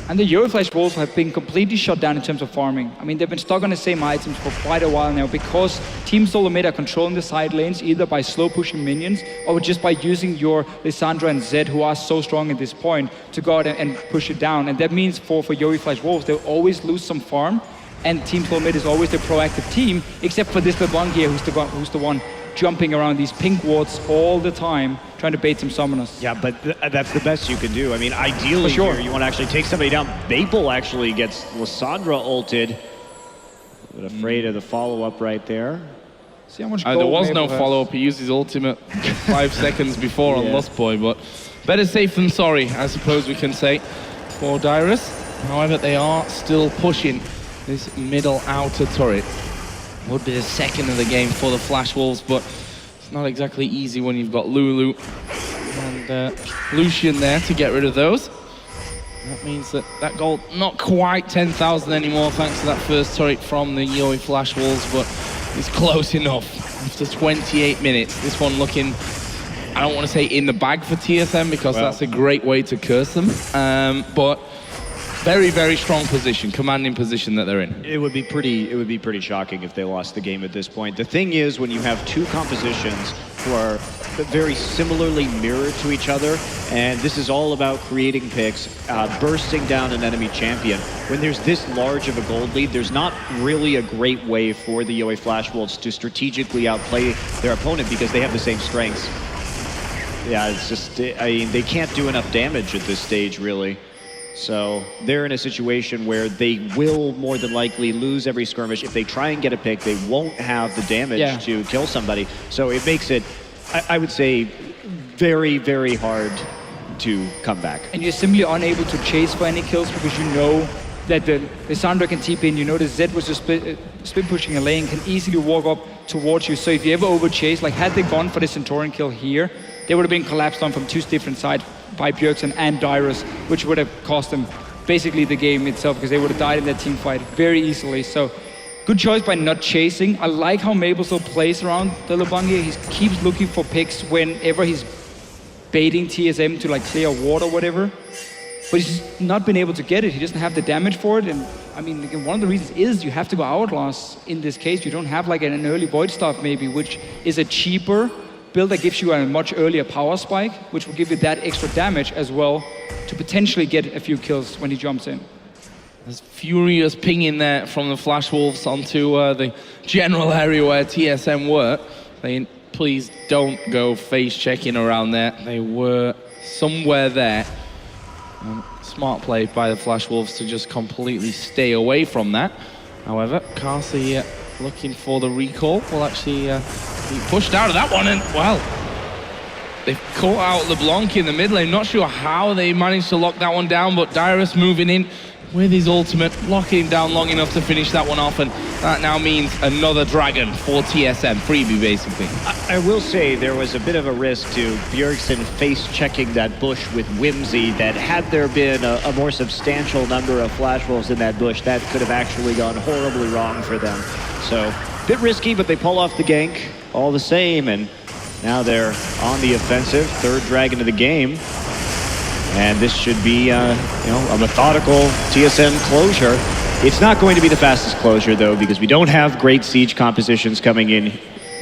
And the Euroflash Wolves have been completely shut down in terms of farming. I mean, they've been stuck on the same items for quite a while now because Team Solomid are controlling the side lanes either by slow pushing minions or just by using your Lissandra and Zed, who are so strong at this point, to go out and push it down. And that means for Euroflash Wolves, they'll always lose some farm, and Team Solomid is always the proactive team, except for this LeBlanc here, who's the one jumping around these pink wards all the time, trying to bait some summoners. Yeah, but that's the best you can do. I mean, ideally, sure, here, you want to actually take somebody down. Maple actually gets Lissandra ulted, but afraid of the follow-up right there. See how much there was no follow-up. He used his ultimate 5 seconds before on Lustboy, but better safe than sorry, I suppose we can say, for Dyrus. However, they are still pushing this middle outer turret. Would be the second of the game for the Flash Wolves, but it's not exactly easy when you've got Lulu and Lucian there to get rid of those. That means that gold not quite 10,000 anymore thanks to that first turret from the Yowie Flash Wolves, but it's close enough. After 28 minutes, this one looking, I don't want to say in the bag for TSM because that's a great way to curse them, but very, very strong position, commanding position that they're in. It would be pretty shocking if they lost the game at this point. The thing is, when you have two compositions who are very similarly mirrored to each other, and this is all about creating picks, bursting down an enemy champion. When there's this large of a gold lead, there's not really a great way for the Yowie Flash Wolves to strategically outplay their opponent because they have the same strengths. Yeah, it's just, I mean, they can't do enough damage at this stage, really. So they're in a situation where they will more than likely lose every skirmish. If they try and get a pick, they won't have the damage to kill somebody. So it makes it, I would say, very, very hard to come back. And you're simply unable to chase for any kills because you know that the Lissandra can TP in, you know the Zed was just split pushing a lane, can easily walk up towards you. So if you ever overchase, like had they gone for the Centurion kill here, they would have been collapsed on from two different sides by Bjergsen and Dyrus, which would have cost them basically the game itself because they would have died in that team fight very easily. So good choice by not chasing. I like how Mabel still plays around the LeBlanc here. He keeps looking for picks whenever he's baiting TSM to like clear ward or whatever. But he's not been able to get it. He doesn't have the damage for it. And I mean, one of the reasons is you have to go Hourglass in this case. You don't have like an early Void Staff maybe, which is a cheaper build that gives you a much earlier power spike, which will give you that extra damage as well to potentially get a few kills when he jumps in. There's furious pinging there from the Flash Wolves onto the general area where TSM were. They please don't go face checking around there. They were somewhere there. Smart play by the Flash Wolves to just completely stay away from that. However, Carsey looking for the recall will actually be pushed out of that one, and well, they've caught out LeBlanc in the mid lane. Not sure how they managed to lock that one down, but Dyrus moving in with his ultimate, locking him down long enough to finish that one off, and that now means another dragon for TSM, freebie basically. I will say there was a bit of a risk to Bjergsen face-checking that bush with Whimsy, that had there been a more substantial number of Flash Wolves in that bush, that could have actually gone horribly wrong for them. So, a bit risky, but they pull off the gank all the same, and now they're on the offensive, third dragon of the game. And this should be, a methodical TSM closure. It's not going to be the fastest closure, though, because we don't have great siege compositions coming in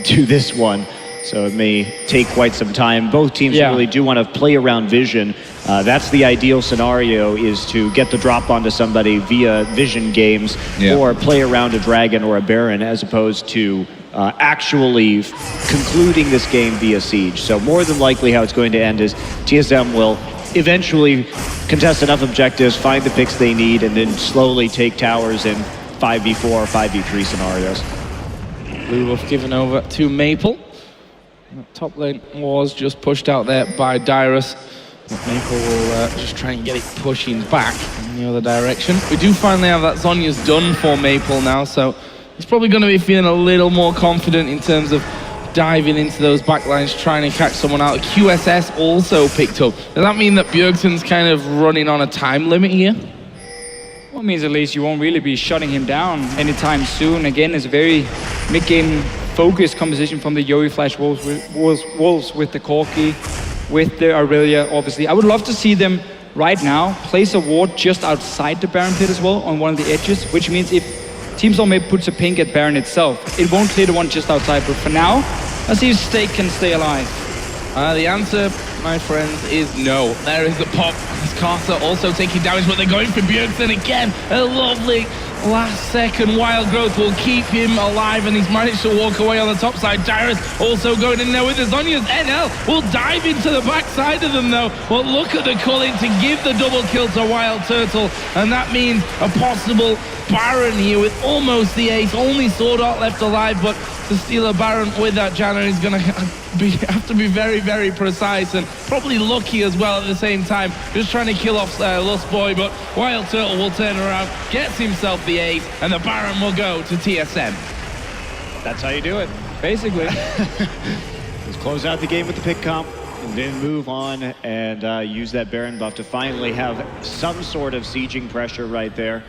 to this one. So it may take quite some time. Both teams really do want to play around vision. That's the ideal scenario, is to get the drop onto somebody via vision games, or play around a dragon or a baron, as opposed to actually concluding this game via siege. So more than likely how it's going to end is TSM will eventually contest enough objectives, find the picks they need, and then slowly take towers in 5v4 or 5v3 scenarios. Blue Wolf given over to Maple. Top lane was just pushed out there by Dyrus. Maple will just try and get it pushing back in the other direction. We do finally have that Zhonya's done for Maple now, so he's probably going to be feeling a little more confident in terms of diving into those backlines, trying to catch someone out. QSS also picked up. Does that mean that Bjergsen's kind of running on a time limit here? Well, it means at least you won't really be shutting him down anytime soon. Again, it's a very mid-game focused composition from the Yowie Flash Wolves with the Corki, with the Aurelia, obviously. I would love to see them right now place a ward just outside the Baron pit as well, on one of the edges, which means if Team Solomid puts a pink at Baron itself, it won't clear the one just outside, but for now, let's see if Stake can stay alive. The answer, my friends, is no. There is the pop. Carter also taking damage, but they're going for Bjergsen again. A lovely last-second wild growth will keep him alive, and he's managed to walk away on the top side. Dyrus also going in there with the Zhonya's. NL will dive into the backside of them, though. But look at the culling to give the double kill to Wild Turtle, and that means a possible Baron here with almost the ace. Only Sword Art left alive, but to steal a Baron with that Janna is going to have to be very, very precise and probably lucky as well at the same time. Just trying to kill off Lust Boy, but Wild Turtle will turn around, gets himself the ace, and the Baron will go to TSM. That's how you do it. Basically. Let's close out the game with the pick comp, and then move on and use that Baron buff to finally have some sort of sieging pressure right there.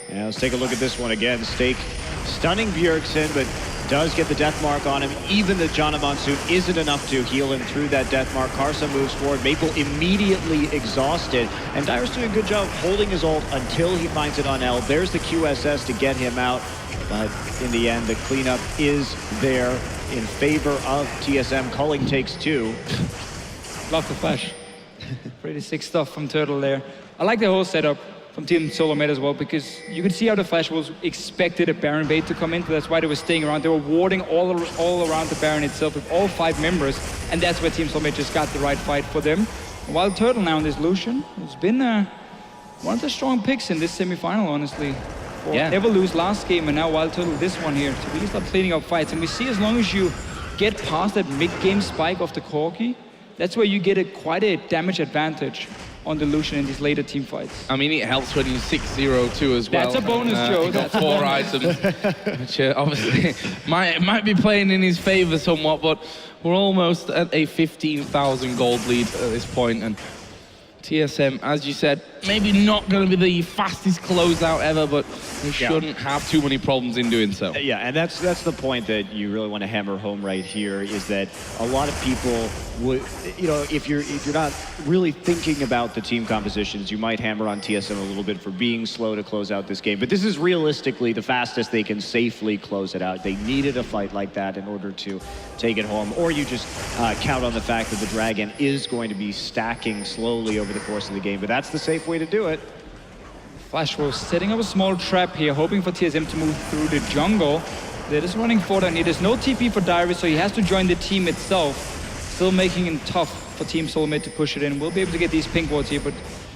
Yeah, let's take a look at this one again. Stake stunning Bjergsen, but does get the death mark on him. Even the Janna Monsoon isn't enough to heal him through that death mark. Karsa moves forward. Maple immediately exhausted. And Dyrus doing a good job holding his ult until he finds it on L. There's the QSS to get him out. But in the end, the cleanup is there in favor of TSM. Culling takes two. Love the flash. Pretty sick stuff from Turtle there. I like the whole setup from Team Solomid as well, because you could see how the Flash Wolves expected a Baron bait to come in, so that's why they were staying around. They were warding all around the Baron itself with all 5 members, and that's where Team Solomid just got the right fight for them. Wild Turtle now in this Lucian, it's been one of the strong picks in this semi-final, honestly. Never lose last game, and now Wild Turtle this one here to really start cleaning up fights. And we see as long as you get past that mid-game spike of the Corki, that's where you get quite a damage advantage on the Lucian in these later team fights. I mean, it helps when you 6-0 too as well. That's a bonus, Joe. Got 4 items, which obviously might be playing in his favor somewhat, but we're almost at a 15,000 gold lead at this point, and TSM, as you said, maybe not going to be the fastest closeout ever, but they shouldn't have too many problems in doing so. Yeah, and that's the point that you really want to hammer home right here, is that a lot of people would, if you're not really thinking about the team compositions, you might hammer on TSM a little bit for being slow to close out this game. But this is realistically the fastest they can safely close it out. They needed a fight like that in order to take it home, or you just count on the fact that the Dragon is going to be stacking slowly over the course of the game. But that's the safe way to do it. Flash Wolves setting up a small trap here, hoping for TSM to move through the jungle. Zed is running forward and there's no TP for Dyrus, so he has to join the team itself. Still making it tough for Team Solomid to push it in. We'll be able to get these pink wards here, but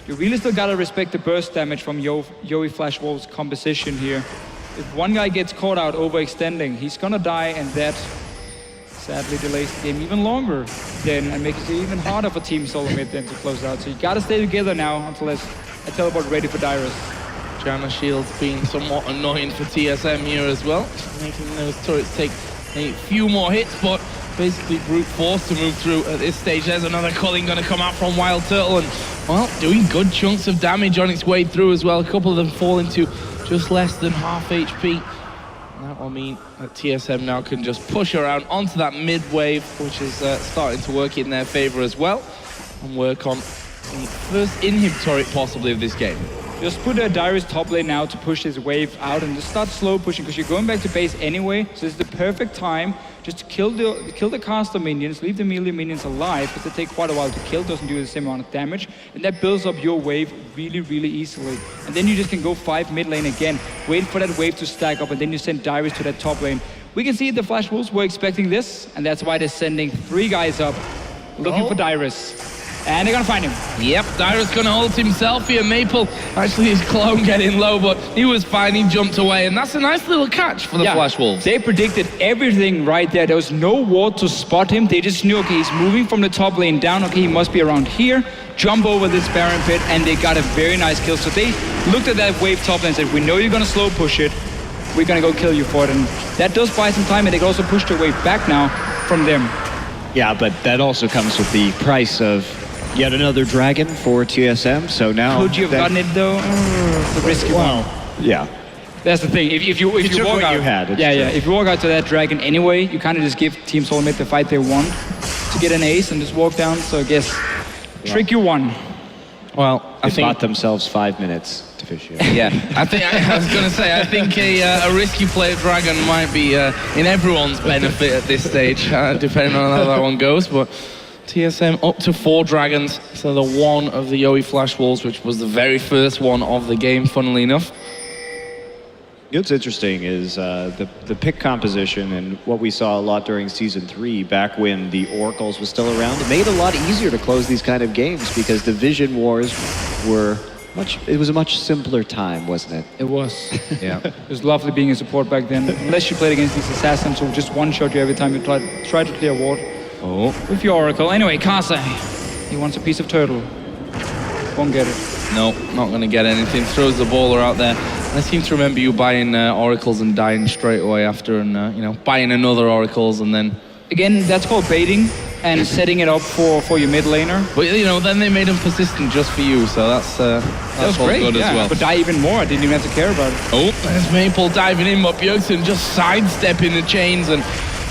you really still gotta respect the burst damage from Yowie Flash Wolf's composition here. If one guy gets caught out overextending, he's gonna die, and that sadly delays the game even longer then and makes it even harder for Team Solomid then to close out. So you gotta stay together now until there's a teleport ready for Dyrus. Janna Shield's been somewhat annoying for TSM here as well, making those turrets take a few more hits, but basically brute force to move through at this stage. There's another culling going to come out from Wild Turtle, and well, doing good chunks of damage on its way through as well. A couple of them fall into just less than half HP. That will mean that TSM now can just push around onto that mid wave, which is starting to work in their favor as well, and work on the first inhib turret possibly of this game. Just put a Dyrus top lane now to push his wave out and just start slow pushing, because you're going back to base anyway, so it's the perfect time just to kill the caster minions, leave the melee minions alive, because they take quite a while to kill, doesn't do the same amount of damage, and that builds up your wave really, really easily. And then you just can go 5 mid lane again, wait for that wave to stack up, and then you send Dyrus to that top lane. We can see the Flash Wolves were expecting this, and that's why they're sending 3 guys up, looking for Dyrus. And they're gonna find him. Yep, Dyrus gonna ult himself here. Maple, actually his clone getting low, but he was fine, he jumped away, and that's a nice little catch for the Flash Wolves. They predicted everything right there. There was no ward to spot him. They just knew, okay, he's moving from the top lane down, okay, he must be around here, jump over this Baron pit, and they got a very nice kill. So they looked at that wave top lane and said, we know you're gonna slow push it, we're gonna go kill you for it. And that does buy some time, and they can also push the wave back now from them. Yeah, but that also comes with the price of yet another dragon for TSM, so now... Could you have gotten it though? It's a risky one. Yeah. That's the thing. If you walk out, if you walk out to that dragon anyway, you kind of just give Team Solomid the fight they want to get an ace and just walk down. So I guess tricky one. Well, they bought themselves 5 minutes to fish here. Yeah, I was going to say, I think a risky play dragon might be in everyone's benefit at this stage, depending on how that one goes. But TSM up to 4 dragons, so the one of the Yowie Flash Wolves, which was the very first one of the game, funnily enough. What's interesting is the pick composition and what we saw a lot during Season 3, back when the Oracles was still around. It made it a lot easier to close these kind of games because the Vision Wars were it was a much simpler time, wasn't it? It was. Yeah. It was lovely being a support back then, unless you played against these assassins who just one-shot you every time you try to clear a ward. Oh. With your Oracle. Anyway, Kasa, he wants a piece of turtle. Won't get it. No, not going to get anything. Throws the baller out there. I seem to remember you buying Oracles and dying straight away after, and buying another Oracles and then... Again, that's called baiting and setting it up for your mid laner. But then they made him persistent just for you, so that's great, good as well. But die even more. I didn't even have to care about it. Oh, there's Maple diving in, but Bjergsen just sidestepping the chains, and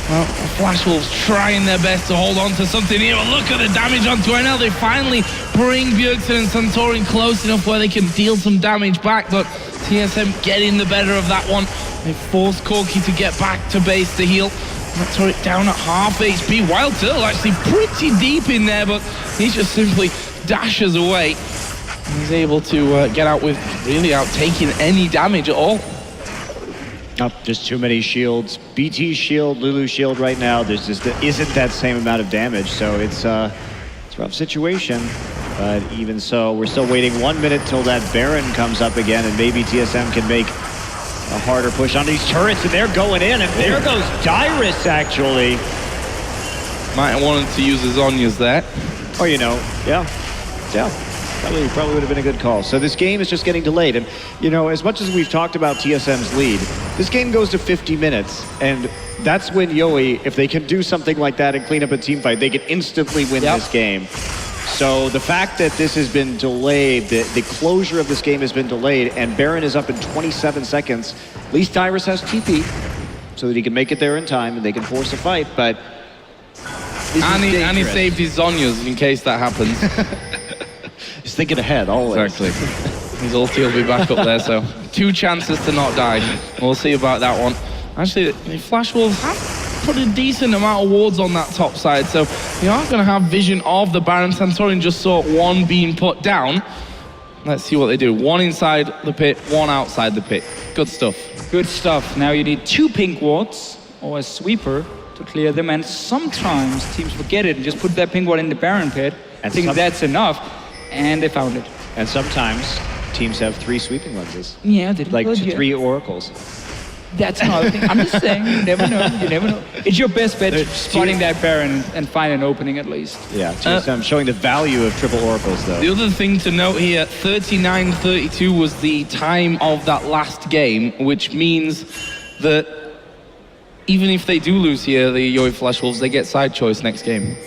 well, the Flash Wolves trying their best to hold on to something here. But look at the damage on NL. They finally bring Bjergsen and Santorin close enough where they can deal some damage back, but TSM getting the better of that one. They force Corki to get back to base to heal. That turret down at half HP. Wild Turtle actually pretty deep in there, but he just simply dashes away. And he's able to get out without taking any damage at all. Just too many shields. BT shield, Lulu shield right now. There's just isn't that same amount of damage, so it's a rough situation. But even so, we're still waiting 1 minute till that Baron comes up again, and maybe TSM can make a harder push on these turrets, and they're going in, and there goes Dyrus, actually. Might have wanted to use his Zhonya's there. Oh, yeah. Probably would have been a good call. So this game is just getting delayed, and as much as we've talked about TSM's lead, this game goes to 50 minutes, and that's when Yowie, if they can do something like that and clean up a team fight, they can instantly win this game. So the fact that this has been delayed, the closure of this game has been delayed, and Baron is up in 27 seconds. At least Dyrus has TP, so that he can make it there in time and they can force a fight, but and he saved his Zhonya's in case that happens. He's thinking ahead, always. Exactly. His ulti will be back up there, so 2 chances to not die. We'll see about that one. Actually, the Flash Wolves have put a decent amount of wards on that top side, so you are going to have vision of the Baron. Santorin just saw one being put down. Let's see what they do. One inside the pit, one outside the pit. Good stuff. Good stuff. Now you need 2 pink wards or a sweeper to clear them, and sometimes teams forget it and just put that pink ward in the Baron pit and think that's enough, and they found it. And sometimes teams have 3 sweeping lenses. Yeah, they like 3 oracles. That's another thing. I'm just saying, you never know. You never know. It's your best bet spotting that Baron and find an opening at least. Yeah, TSM showing the value of triple oracles though. The other thing to note here, 39-32 was the time of that last game, which means that even if they do lose here, the Yoi Flash Wolves, they get side choice next game.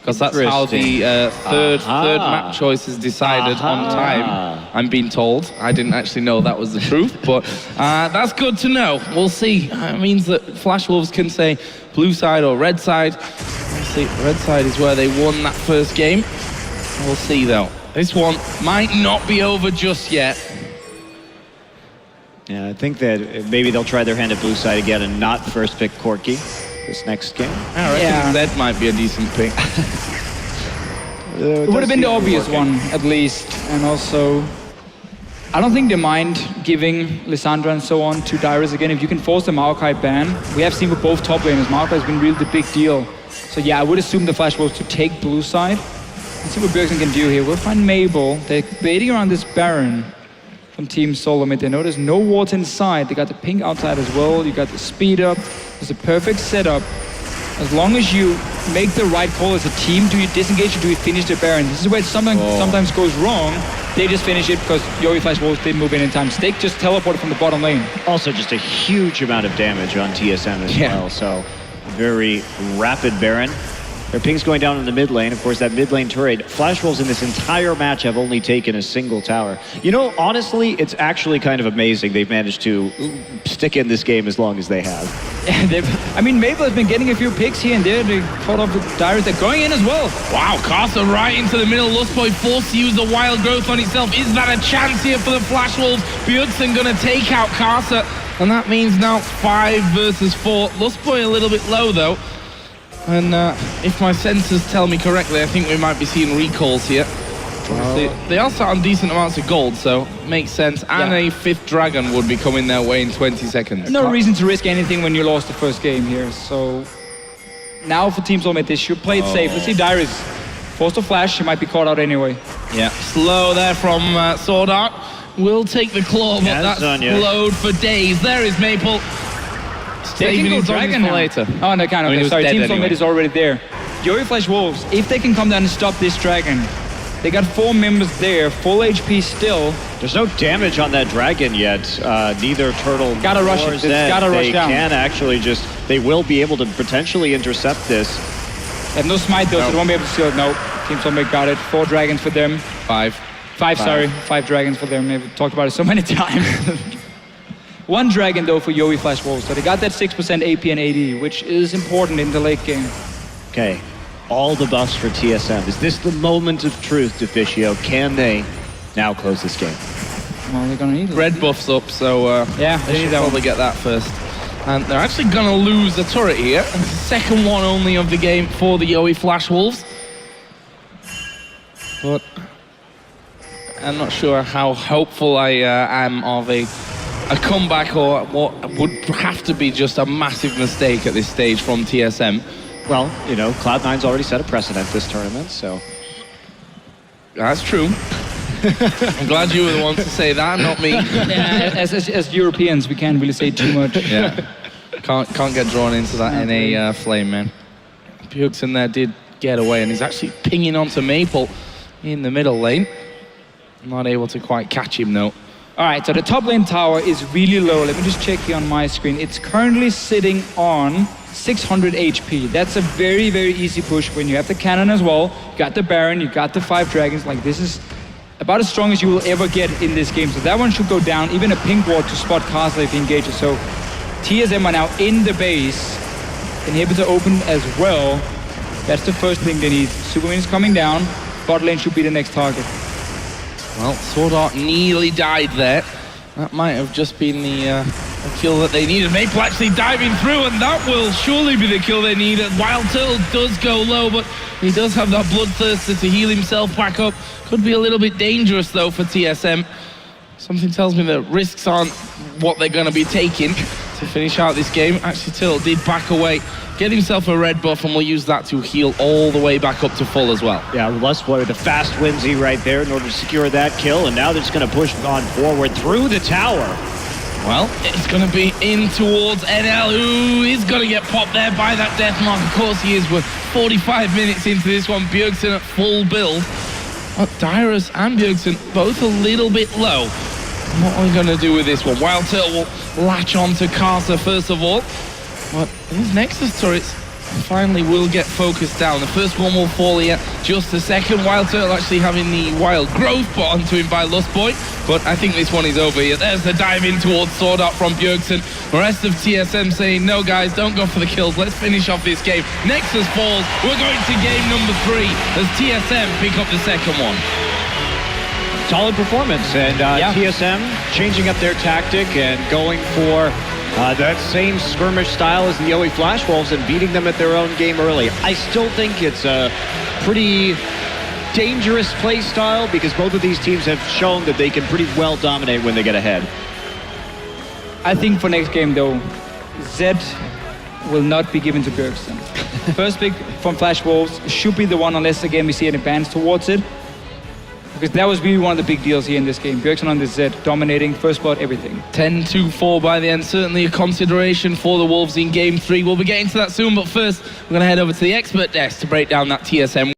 Because that's how the third map choice is decided on time, I'm being told. I didn't actually know that was the truth, but that's good to know. We'll see. It means that Flash Wolves can say blue side or red side. We'll see. Red side is where they won that first game. We'll see, though. This one might not be over just yet. Yeah, I think that maybe they'll try their hand at blue side again and not first pick Corki this next game. I reckon Zed might be a decent pick. It would have been the obvious one, at least. And also, I don't think they mind giving Lissandra and so on to Dyrus again. If you can force the Maokai ban, we have seen with both top laners, Maokai has been really the big deal. So yeah, I would assume the Flash Wolves to take blue side. Let's see what Bjergsen can do here. We'll find Mabel. They're baiting around this Baron from Team Solomid. They know there's no wards inside. They got the pink outside as well. You got the speed up. It's a perfect setup. As long as you make the right call as a team, do you disengage or do you finish the Baron? This is where something sometimes goes wrong. They just finish it because Yoi Flash Wolves didn't move in time. Stake just teleported from the bottom lane. Also just a huge amount of damage on TSM as well, so very rapid Baron. Their ping's going down in the mid lane. Of course, that mid lane turret. Flash Wolves in this entire match have only taken a single tower. You know, honestly, it's actually kind of amazing they've managed to stick in this game as long as they have. I mean, Mabel has been getting a few picks here and there. They caught up with Dyrus. They're going in as well. Wow, Carson right into the middle. Lustboy forced to use the wild growth on itself. Is that a chance here for the Flash Wolves? Bjergsen gonna take out Carson, and that means now 5 versus 4. Lustboy a little bit low though. And if my sensors tell me correctly, I think we might be seeing recalls here. They are sat on decent amounts of gold, so makes sense. And a 5th dragon would be coming their way in 20 seconds. No reason to risk anything when you lost the first game here. So now for Team Solomid, they should play it safe. Let's see Dyrus. Forced a flash, she might be caught out anyway. Yeah, slow there from Sword Art. Will take the claw, but that's slowed for days. There is Maple. Saving his dragon for later. Oh, no, kind of. Okay, sorry, Team Solomid is already there. Yoi Flash Wolves, if they can come down and stop this dragon, they got 4 members there, full HP still. There's no damage on that dragon yet. Neither Turtle gotta rush it. Zed, gotta rush down. They can actually just, they will be able to potentially intercept this. They have no smite though, so they won't be able to steal it. No, Team Solomid got it. 4 dragons for them. 5, sorry. 5 dragons for them. We've talked about it so many times. 1 dragon though for Yoi Flash Wolves, so they got that 6% AP and AD, which is important in the late game. Okay, all the buffs for TSM. Is this the moment of truth, Deficio? Can they now close this game? Well, they're gonna need it. Red buff's up, so yeah, they should probably get that first. And they're actually gonna lose the turret here. Second one only of the game for the Yoi Flash Wolves. But I'm not sure how hopeful I am of a comeback or what would have to be just a massive mistake at this stage from TSM. Well, you know, Cloud9's already set a precedent this tournament, so. That's true. I'm glad you were the one to say that, not me. Yeah, as Europeans, we can't really say too much. Yeah, can't get drawn into that NA flame, man. Bjergsen there did get away, and he's actually pinging onto Maple in the middle lane. Not able to quite catch him, though. All right, so the top lane tower is really low. Let me just check here on my screen. It's currently sitting on 600 HP. That's a very, very easy push when you have the cannon as well. You got the Baron, you got the 5 dragons. Like, this is about as strong as you will ever get in this game. So that one should go down. Even a pink ward to spot Castle if he engages. So TSM are now in the base. Inhibitor open as well. That's the first thing they need. Superman is coming down. Bot lane should be the next target. Well, Sword Art nearly died there. That might have just been the The kill that they needed. Maple actually diving through, and that will surely be the kill they need. Wild Turtle does go low, but he does have that bloodthirster to heal himself back up. Could be a little bit dangerous though for TSM. Something tells me the risks aren't what they're going to be taking to finish out this game. Actually, Turtle did back away, get himself a red buff, and we'll use that to heal all the way back up to full as well. Yeah, Lustboy with a fast Whimsy right there in order to secure that kill, and now they're just going to push on forward through the tower. Well, it's going to be in towards NL, who is going to get popped there by that death mark. Of course he is. We're 45 minutes into this one. Bjergsen at full build. But Dyrus and Bjergsen both a little bit low. What are we going to do with this one? Wild Turtle will latch on to Carter first of all. But these Nexus turrets finally will get focused down. The first one will fall here just a second. Wild Turtle actually having the wild growth put onto him by Lustboy. But I think this one is over here. There's the dive in towards Sword Art from Bjergsen. The rest of TSM saying, no guys, don't go for the kills. Let's finish off this game. Nexus falls. We're going to game number 3 as TSM pick up the second one. Solid performance, and TSM changing up their tactic and going for that same skirmish style as the Yowie Flash Wolves and beating them at their own game early. I still think it's a pretty dangerous play style because both of these teams have shown that they can pretty well dominate when they get ahead. I think for next game though, Zed will not be given to Bjergsen. First pick from Flash Wolves should be the one unless again we see an advance towards it. Because that was really one of the big deals here in this game. Bjergsen on the Zed, dominating, first blood, everything. 10-4 by the end. Certainly a consideration for the Wolves in Game 3. We'll be getting to that soon, but first, we're going to head over to the expert desk to break down that TSM